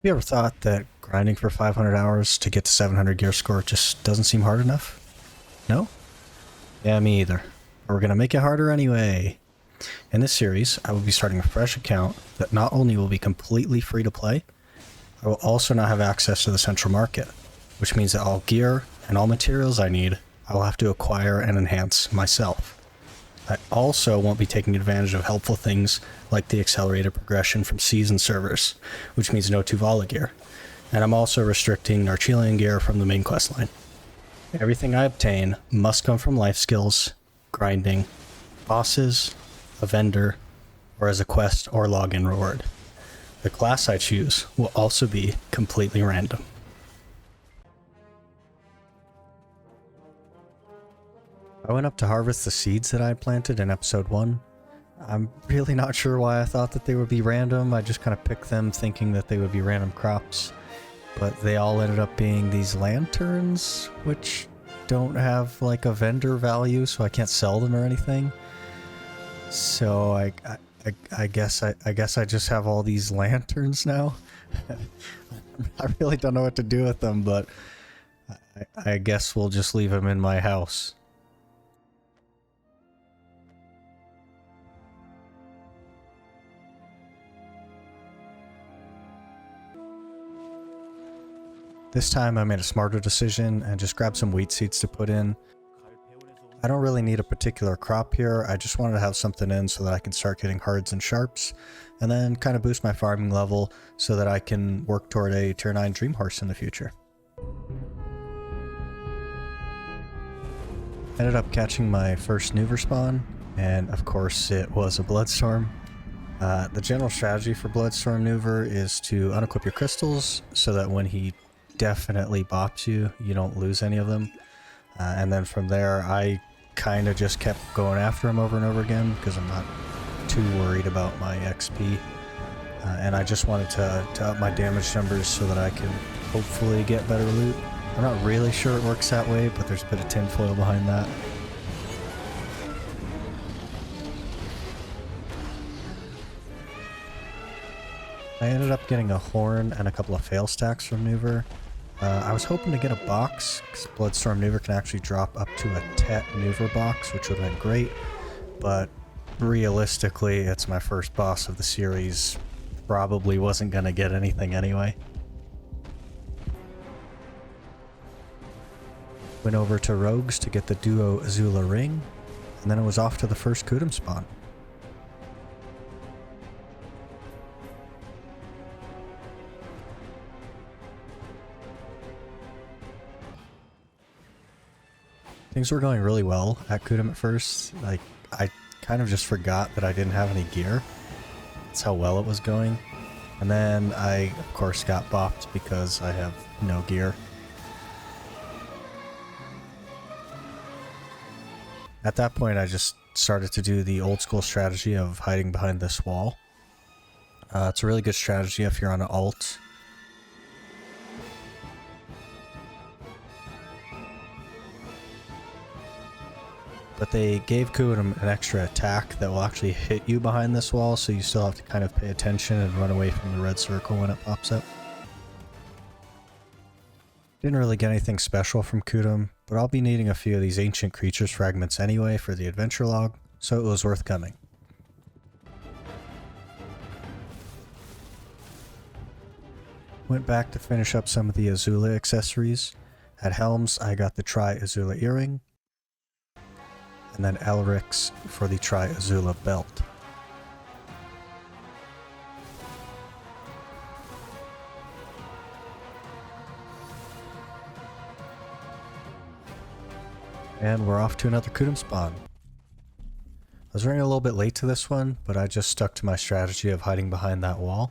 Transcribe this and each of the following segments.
You ever thought that grinding for 500 hours to get to 700 gear score just doesn't seem hard enough? No? Yeah, me either. But we're gonna make it harder anyway. In this series, I will be starting a fresh account that not only will be completely free to play, I will also not have access to the central market, which means that all gear and all materials I need, I will have to acquire and enhance myself. I also won't be taking advantage of helpful things like the accelerated progression from season servers, which means no Tuvala gear. And I'm also restricting Narchilian gear from the main quest line. Everything I obtain must come from life skills, grinding, bosses, a vendor, or as a quest or login reward. The class I choose will also be completely random. I went up to harvest the seeds that I had planted in episode 1. I'm really not sure why I thought that they would be random. I just kind of picked them thinking that they would be random crops. But they all ended up being these lanterns, which don't have like a vendor value, so I can't sell them or anything. So I guess I just have all these lanterns now. I really don't know what to do with them, but I guess we'll just leave them in my house. This time I made a smarter decision and just grabbed some wheat seeds to put in. I don't really need a particular crop here, I just wanted to have something in so that I can start getting hards and sharps, and then kind of boost my farming level so that I can work toward a tier 9 dream horse in the future. Ended up catching my first Nuver spawn, and of course it was a Bloodstorm. The general strategy for Bloodstorm Nuver is to unequip your crystals so that when he definitely bops you, you don't lose any of them. And then from there, I kind of just kept going after him over and over again because I'm not too worried about my XP. And I just wanted to up my damage numbers so that I can hopefully get better loot. I'm not really sure it works that way, but there's a bit of tinfoil behind that. I ended up getting a horn and a couple of fail stacks from Nuver. I was hoping to get a box, because Bloodstorm Nuver can actually drop up to a Tet Nuver box, which would have been great, but realistically, it's my first boss of the series. Probably wasn't going to get anything anyway. Went over to Rogues to get the Duo Azula ring, and then it was off to the first Kutum spawn. Things were going really well at Kutum at first. Like, I kind of just forgot that I didn't have any gear. That's how well it was going. And then I, of course, got bopped because I have no gear. At that point, I just started to do the old school strategy of hiding behind this wall. It's a really good strategy if you're on an ult. But they gave Kutum an extra attack that will actually hit you behind this wall, so you still have to kind of pay attention and run away from the red circle when it pops up. Didn't really get anything special from Kutum, but I'll be needing a few of these ancient creatures fragments anyway for the adventure log, so it was worth coming. Went back to finish up some of the Azula accessories. At Helms, I got the Tri-Azula earring, and then Elric's for the Tri-Azula belt. And we're off to another Kutum spawn. I was running a little bit late to this one, but I just stuck to my strategy of hiding behind that wall.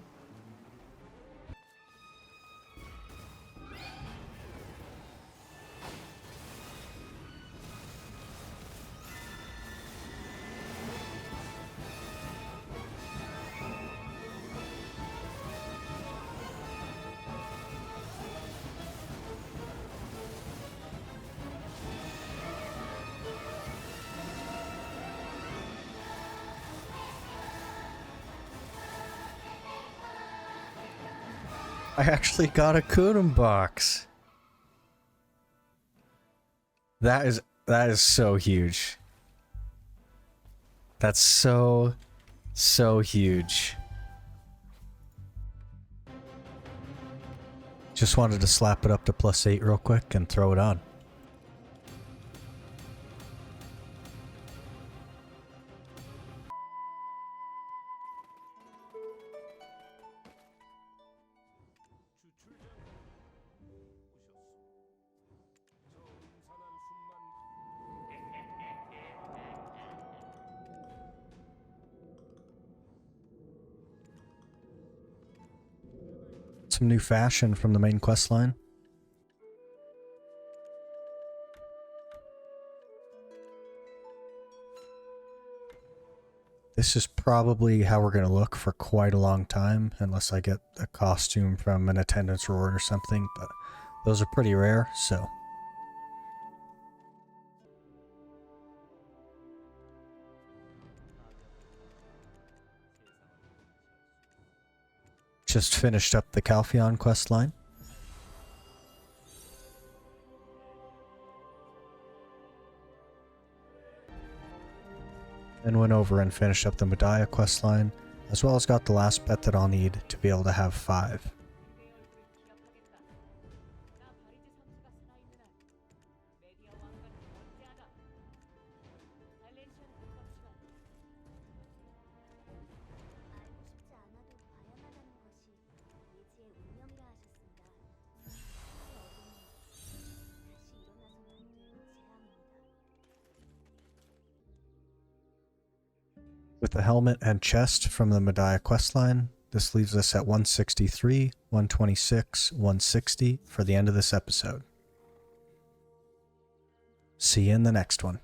I actually got a Kutum box. That is so huge. That's so huge. Just wanted to slap it up to +8 real quick and throw it on. Some new fashion from the main quest line. This is probably how we're going to look for quite a long time, unless I get a costume from an attendance reward or something, but those are pretty rare, so. Just finished up the Calpheon quest line. Then went over and finished up the Medaya quest line, as well as got the last pet that I'll need to be able to have 5. With the helmet and chest from the Medaya questline, this leaves us at 163, 126, 160 for the end of this episode. See you in the next one.